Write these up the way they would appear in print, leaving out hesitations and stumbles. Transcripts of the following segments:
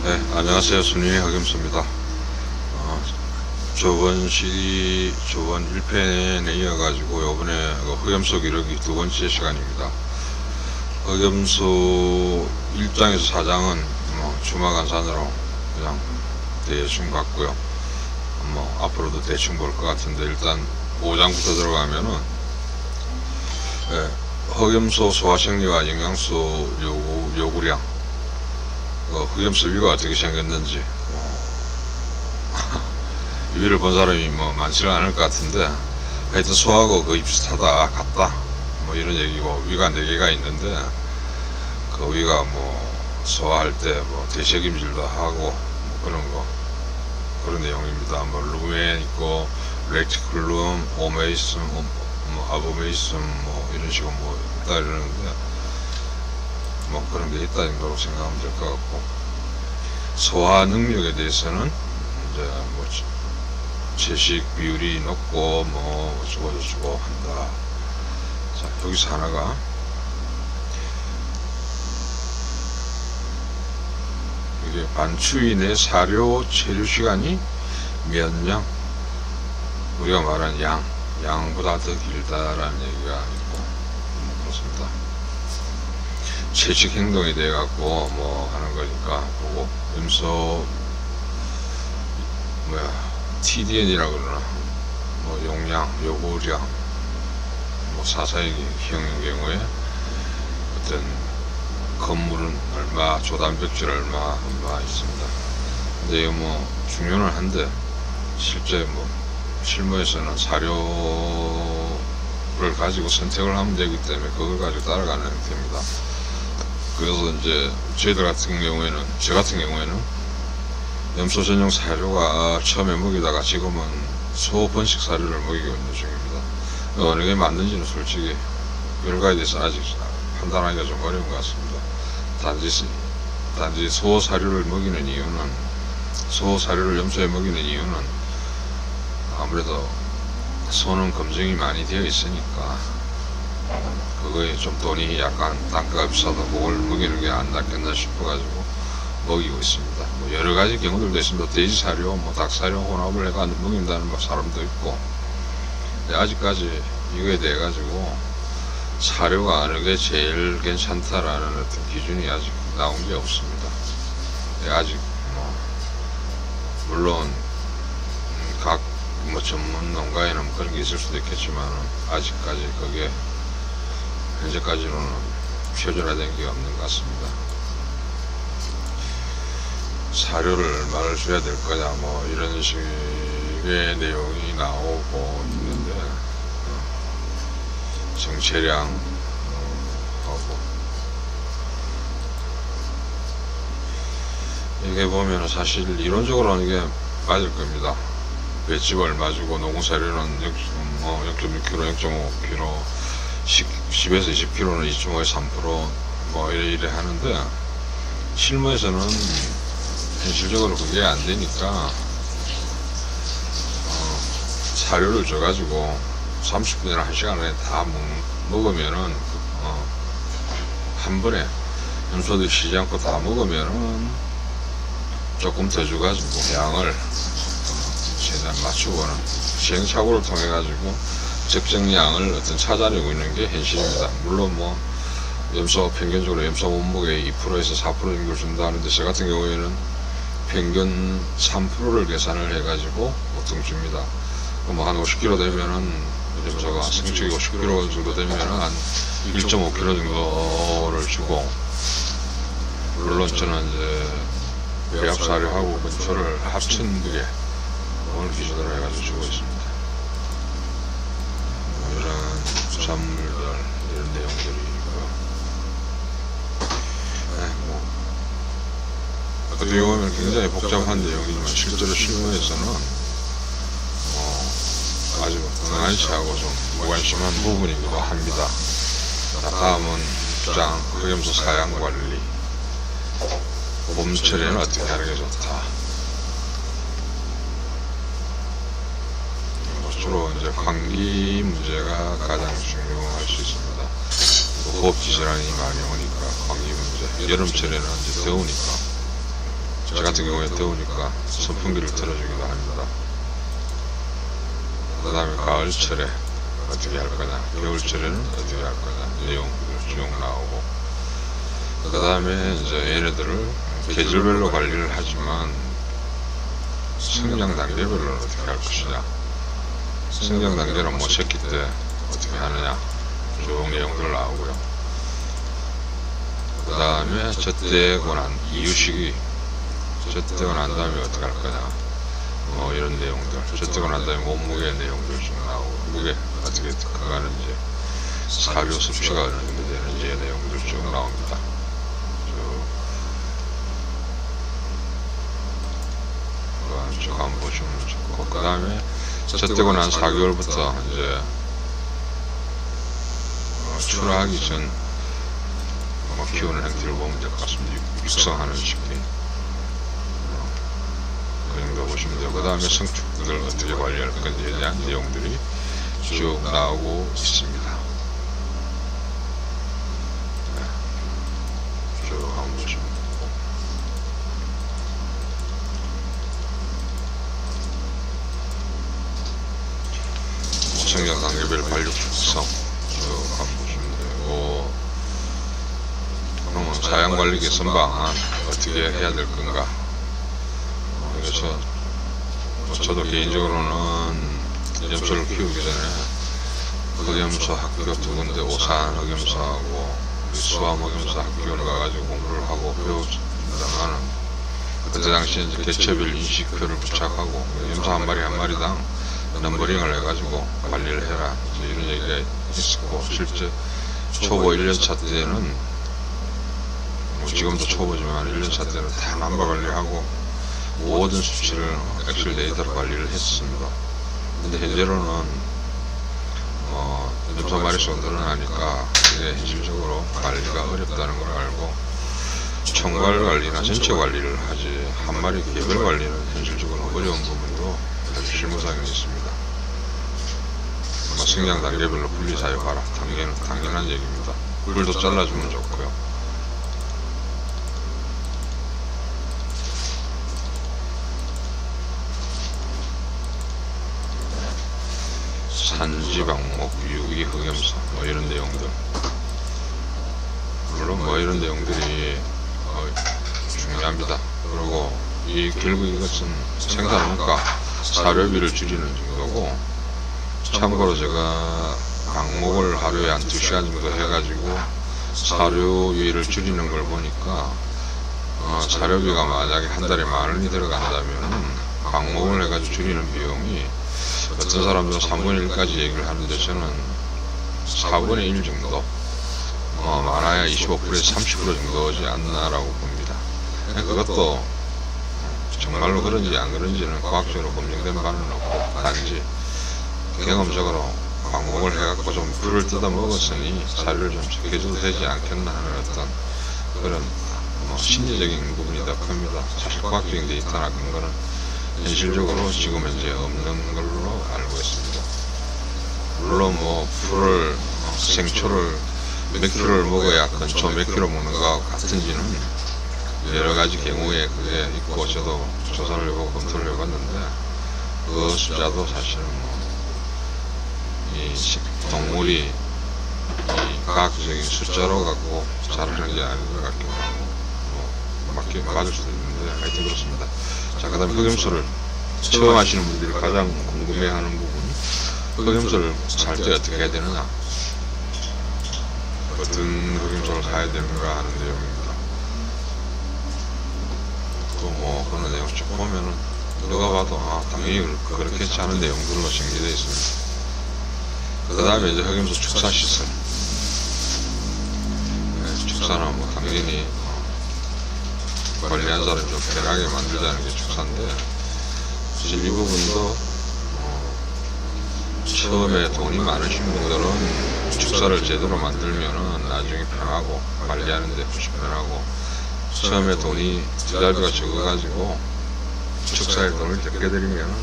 네, 안녕하세요. 순위의 흑염소입니다. 저번 1편에 이어가지고 요번에 흑염소 기록이 두 번째 시간입니다. 흑염소 1장에서 4장은 주마간산으로 그냥 대충 갔고요. 앞으로도 대충 볼 것 같은데, 일단 5장부터 들어가면은 흑염소 소화생리와 영양소 요구량, 흑염소 위가 어떻게 생겼는지, 위를 본 사람이 많지는 않을 것 같은데, 하여튼 소하고 거의 비슷하다, 같다, 이런 얘기고, 위가 4개가 있는데, 그 위가 소화할 때 대책임질도 하고, 그런 내용입니다. 루멘 있고, 렉티큘룸, 오메이슨, 아보메이슨, 이런 식으로 있다 이러는데, 그런 게 있다 정도로 생각하면 될 것 같고, 소화 능력에 대해서는 이제 채식 비율이 높고 어쩌고 한다. 자, 여기서 하나가 이게 반추위 내 사료 체류 시간이 몇 년, 우리가 말하는 양보다 더 길다라는 얘기가 있고, 그렇습니다. 채식 행동에 대해 갖고 하는 거니까 보고, 염소 TDN이라 그러나, 용량, 요구량, 사사형의 경우에 어떤 건물은 얼마, 조단백질 얼마 있습니다. 근데 이거 중요는 한데, 실제 실무에서는 사료를 가지고 선택을 하면 되기 때문에 그걸 가지고 따라가는 형태입니다. 그래서 이제 저 같은 경우에는 염소 전용 사료가 처음에 먹이다가 지금은 소 번식 사료를 먹이고 있는 중입니다. 어느 게 맞는지는 솔직히 결과에 대해서 아직 판단하기가 좀 어려운 것 같습니다. 단지 소 사료를 염소에 먹이는 이유는 아무래도 소는 검증이 많이 되어 있으니까 그거에 좀 돈이 약간 단가가 비싸서 그걸 먹이는 게 안 낫겠나 싶어가지고 먹이고 있습니다. 여러 가지 경우들도 있습니다. 돼지 사료, 닭 사료 혼합을 해가 먹인다는 사람도 있고, 아직까지 이거에 대해 가지고 사료가 어느 게 제일 괜찮다라는 어떤 기준이 아직 나온 게 없습니다. 아직 물론 각 전문 농가에는 그런 게 있을 수도 있겠지만, 아직까지 그게 현재까지는 표준화된 게 없는 것 같습니다. 사료를 얼마를 줘야 될 거냐, 이런 식의 내용이 나오고 있는데, 정체량 하고, 이게 보면 사실 이론적으로는 이게 맞을 겁니다. 볏짚 얼마 주고 농구사료는 0.6kg, 0.5kg, 10에서 20kg는 2.5에서 3% 이래 하는데, 실무에서는 현실적으로 그게 안 되니까 사료를 줘가지고 30분이나 1시간 안에 다 먹으면은 한 번에 염소들이 쉬지 않고 다 먹으면은 조금 더 줘가지고 양을 최대한 맞추고는 시행착오를 통해 가지고 적정량을 찾아내고 있는 게 현실입니다. 물론 평균적으로 염소 몸무게의 2%에서 4% 정도를 준다 하는데, 저 같은 경우에는 평균 3%를 계산을 해가지고 보통 줍니다. 한 50kg 되면은, 염소가 성축이 50kg 정도 되면은 한 1.5kg 정도를 주고, 물론 저는 이제 배합사료하고 근초를 합친 그게 오늘 기준으로 해가지고 주고 있습니다. 이런 수산물들, 이런 내용들이 어떻게 보면 굉장히 복잡한 내용이지만, 실제로 실무에서는 아주 등한시하고 좀 무관심한 부분이기도 합니다. 자, 다음은 주장 흑염소 사양 관리. 봄철에는 어떻게 하는 게 좋다. 주로 이제 감기 문제가 가장 중요할 수 있습니다. 호흡기 질환이 많이 오니까 감기 문제. 여름철에는 이제 더우니까 저 같은 경우에 더우니까 선풍기를 틀어주기도 합니다. 그 다음에 가을철에 어떻게 할 거냐, 겨울철에는 어떻게 할 거냐 내용들 쭉 나오고, 그 다음에 이제 얘네들을 계절별로 관리를 하지만 성장 단계별로 어떻게 할 것이냐, 성장 단계는 뭐 새끼 때 어떻게 하느냐 쭉 내용들 나오고요. 그 다음에 젖대고 난 이유식이, 젖대고 난 다음에 어떻게 할 거냐 뭐 이런 내용들, 젖대고 난 다음에 몸무게 내용들 쭉 나오고, 무게 어떻게 커가는지, 사료 섭취가 어느 정도 되는지의 내용들 쭉 나옵니다. 쭉 한번 보시면 좋고, 그 다음에 젖대고 난 4개월부터 이제 출하하기 전 키우는 행태를 보면 될 것 같습니다. 육성하는 시기 그 정도 보시면 되고, 그 다음에 성축을 어떻게 관리할 건지에 대한 내용들이 쭉 나오고 있습니다. 네. 쭉 한번 보시면 되고, 성장 단계별 발육 특성 쭉 한번 보시면 되고, 그러면 사양관리 개선방안 어떻게 해야 될 건가. 그래서 저도 개인적으로는 흑염소를 키우기 전에 흑염소 학교 2군데, 오산 흑염소하고 수암 흑염소 학교를 가가지고 공부를 하고 배웠습니다만, 그때 당시에 이제 개체별 인식표를 부착하고 흑염소 한 마리 한 마리당 넘버링을 해가지고 관리를 해라 이런 얘기가 있었고, 실제 초보 1년차 때는 뭐 지금도 초보지만 1년차 때는 다 남바 관리하고 모든 수치를 엑셀 데이터로 관리를 했습니다. 근데 현재로는 흑염소 마리수가 늘어나니까 이게 현실적으로 관리가 어렵다는 걸 알고 총괄 관리나 전체 관리를 하지 한 마리 개별 관리는 현실적으로 어려운 부분도 실무상에 있습니다. 성장 단계별로 분리 사육하라, 당연한 얘기입니다. 꿀도 잘라주면 좋고요. 산지방목, 유기 흑염소 뭐 이런 내용들, 물론 뭐 이런 내용들이 중요합니다. 그리고 결국 이것은 생산원가 사료비를 줄이는 정도고, 참고로 제가 방목을 하루에 한 2시간 정도 해가지고 사료비를 줄이는 걸 보니까 사료비가 만약에 한 달에 10,000원이 들어간다면 방목을 해가지고 줄이는 비용이 어떤 사람들은 3분의 1까지 얘기를 하는데 저는 4분의 1 정도, 많아야 25%에서 30% 정도 오지 않나라고 봅니다. 그것도 정말로 그런지 안 그런지는 과학적으로 검증된 바는 없고, 단지 경험적으로 방목을 해갖고 좀 풀을 뜯어 먹었으니 사료를 좀 적게줘도 되지 않겠나 하는 어떤 그런 심리적인 부분이 더 큽니다. 사실 과학적인 데이터나 근거는 현실적으로 지금 현재 없는 걸로 알고 있습니다. 물론 뭐 풀을 생초를 몇 킬로를 먹어야 근초 몇 킬로 먹는 거하고 같은지는 여러 가지 경우에 그게 있고, 저도 조사를 해보고 검토를 해봤는데 그 숫자도 사실은 이 동물이 이 과학적인 숫자로 갖고 자라는 게 아닌 것 같기도 하고, 맞을 수도 있는데 하여튼 그렇습니다. 자, 그 다음에 흑염소를 처음 하시는 분들이 가장 궁금해하는 부분, 흑염소를 살 때 어떻게 해야 되느냐, 어떤 흑염소를 사야 되는가 하는 내용입니다. 또 그런 내용 쭉 보면은 누가 봐도 당연히 그렇게 하는 내용들로 정리되어 있습니다. 그 다음에 이제 흑염소 축사 시설, 축사는 당연히 관리한 사람이 좀 편하게 만들자는 게 축사인데, 사실 이 부분도 처음에 돈이 많으신 분들은 축사를 제대로 만들면은 나중에 편하고 관리하는데 훨씬 편하고, 처음에 돈이 투자비가 적어가지고 축사에 돈을 적게 들이면은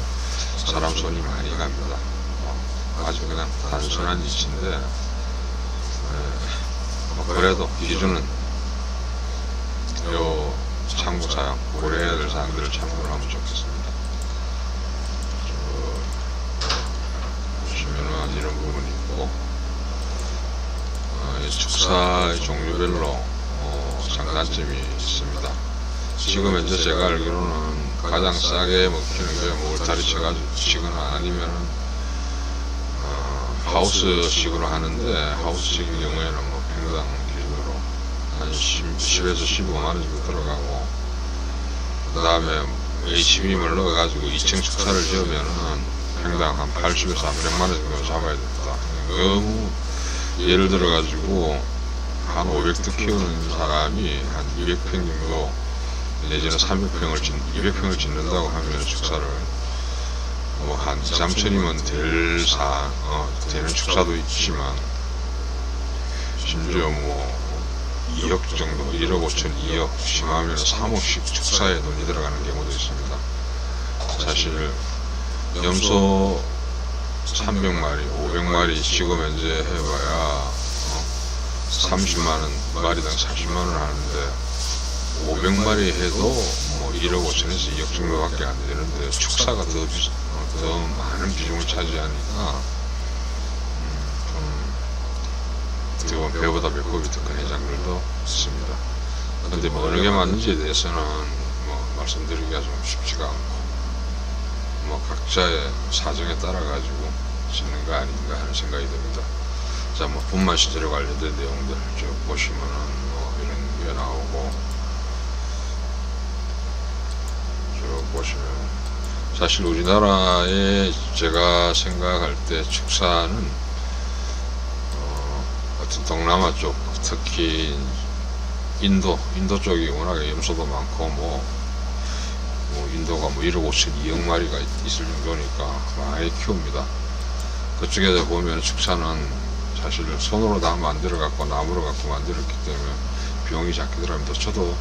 사람 손이 많이 갑니다. 아주 그냥 단순한 이치인데, 그래도 기준은 요 참고사항, 고려해야 될 사항들을 참고를 하면 좋겠습니다. 보시면은 이런 부분이 있고, 이 축사의 종류별로 장단점이 있습니다. 지금 현재 제가 알기로는 가장 싸게 먹히는 게 뭐 울타리치거나 아니면은 하우스식으로 하는데, 하우스식의 경우에는 뭐 평당 기준으로 한 10에서 15만원 정도 들어가고, 그 다음에 HBM을 넣어가지고 2층 축사를 지으면은 평당 한 80에서 한 100만원 정도 잡아야 됩니다. 너무 예를 들어가지고 한 500도 키우는 사람이 한 200평 정도 내지는 200평을 짓는다고 하면 축사를 뭐 한 2, 3천이면 되는 축사도 있지만, 심지어 뭐 2억 정도, 1억 5천, 2억, 심하면 3억씩 축사에 돈이 들어가는 경우도 있습니다. 사실 염소 300마리, 500마리 지금 현재 해봐야 30만원, 마리당 40만원 하는데, 500마리 해도 뭐 1억 5천에서 2억 정도밖에 안 되는데, 축사가 더 많은 비중을 차지하니까 좀 배보다 배꼽이 더 큰 해장들도 있습니다. 근데 뭐 어느 게 맞는지에 대해서는 뭐 말씀드리기가 좀 쉽지가 않고, 뭐 각자의 사정에 따라 가지고 짓는 거 아닌가 하는 생각이 듭니다. 자, 뭐 분말 시설에 관련된 내용들 쭉 보시면은 뭐 이런 게 나오고, 쭉 보시면 사실 우리나라에 제가 생각할 때 축사는 어떤 동남아 쪽, 특히 인도 쪽이 워낙에 염소도 많고, 뭐 인도가 뭐 1억 5천 2억 마리가 있을 정도니까 많이 키웁니다. 그쪽에 보면 축사는 사실 손으로 다 만들어 갖고 나무로 갖고 만들었기 때문에 비용이 작게 들어갑니다. 저도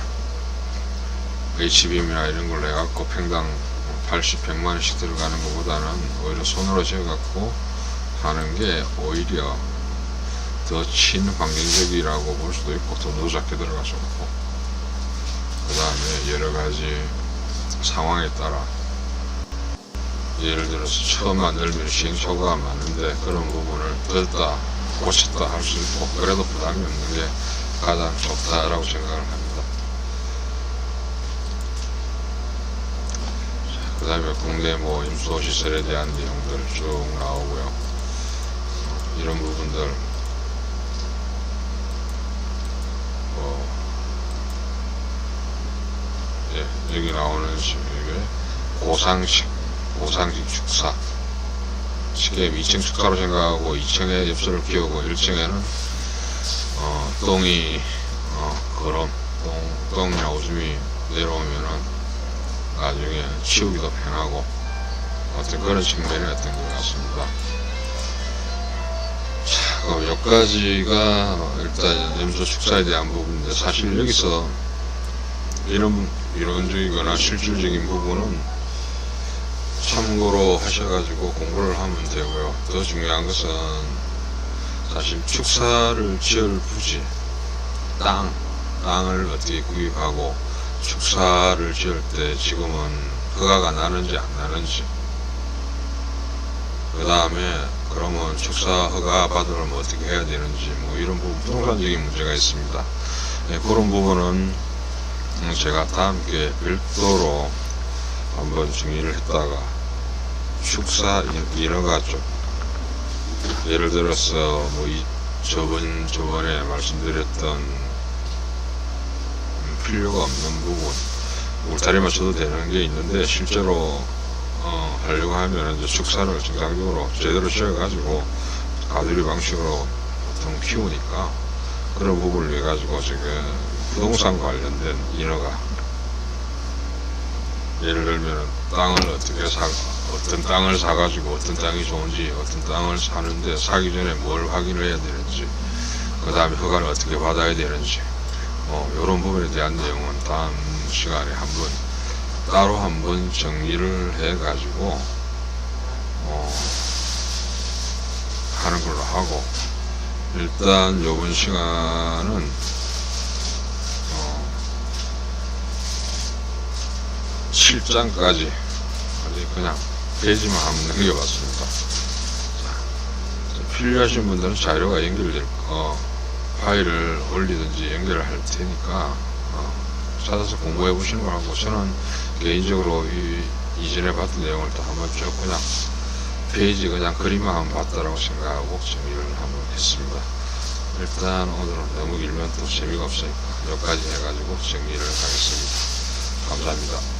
HBM이나 이런 걸 해갖고 평당 80, 100만원씩 들어가는 것보다는 오히려 손으로 지어갖고 하는 게 오히려 더 친환경적이라고 볼 수도 있고, 돈도 작게 들어가서 없고, 그 다음에 여러가지 상황에 따라, 예를 들어서 처음 만들면 시행착오가 많은데 그런 부분을 덜다 고쳤다 할 수 있고, 그래도 부담이 없는 게 가장 좋다라고 생각을 합니다. 그 다음에 국내 뭐 염소 시설에 대한 내용들 쭉 나오고요. 이런 부분들 여기 나오는 식의 고상식 축사, 쉽게 2층 축사로 생각하고 2층에 엽서를 키우고 1층에는 똥이 똥이나 오줌이 내려오면은 나중에 치우기도 편하고, 어떤 그런 측면이었던 것 같습니다. 자, 그럼 여기까지가 일단 염소 축사에 대한 부분인데, 사실 여기서 이론적이거나 실질적인 부분은 참고로 하셔가지고 공부를 하면 되고요. 더 중요한 것은 사실 축사를 지을 부지, 땅을 어떻게 구입하고, 축사를 지을 때 지금은 허가가 나는지 안 나는지, 그 다음에 그러면 축사 허가 받으려면 어떻게 해야 되는지, 뭐 이런 부분, 부동산적인 문제가 있습니다. 그런 부분은 제가 다음 기회에 별도로 한번 정리를 했다가, 축사 인허가 쪽, 예를 들어서 뭐 저번에 말씀드렸던 필요가 없는 부분, 울타리만 쳐도 되는 게 있는데, 실제로 하려고 하면 이제 축사를 정상적으로 제대로 지어가지고 가두리 방식으로 보통 키우니까, 그런 부분을 위해 가지고 지금 부동산 관련된 인허가, 예를 들면 어떤 땅을 사가지고 어떤 땅이 좋은지, 어떤 땅을 사는데 사기 전에 뭘 확인을 해야 되는지, 그 다음에 허가를 어떻게 받아야 되는지, 이런 부분에 대한 내용은 다음 시간에 따로 한번 정리를 해가지고 하는 걸로 하고, 일단 요번 시간은 7장까지 아직 그냥 페이지만 한번 넘겨봤습니다. 자, 필요하신 분들은 자료가 연결될 파일을 올리든지 연결을 할 테니까 찾아서 공부해 보시는 걸 하고, 저는 개인적으로 이전에 봤던 내용을 또 한번 쭉 그냥 페이지 그냥 그림만 한번 봤다라고 생각하고 정리를 한번 했습니다. 일단 오늘은 너무 길면 또 재미가 없으니까 여기까지 해가지고 정리를 하겠습니다. 감사합니다.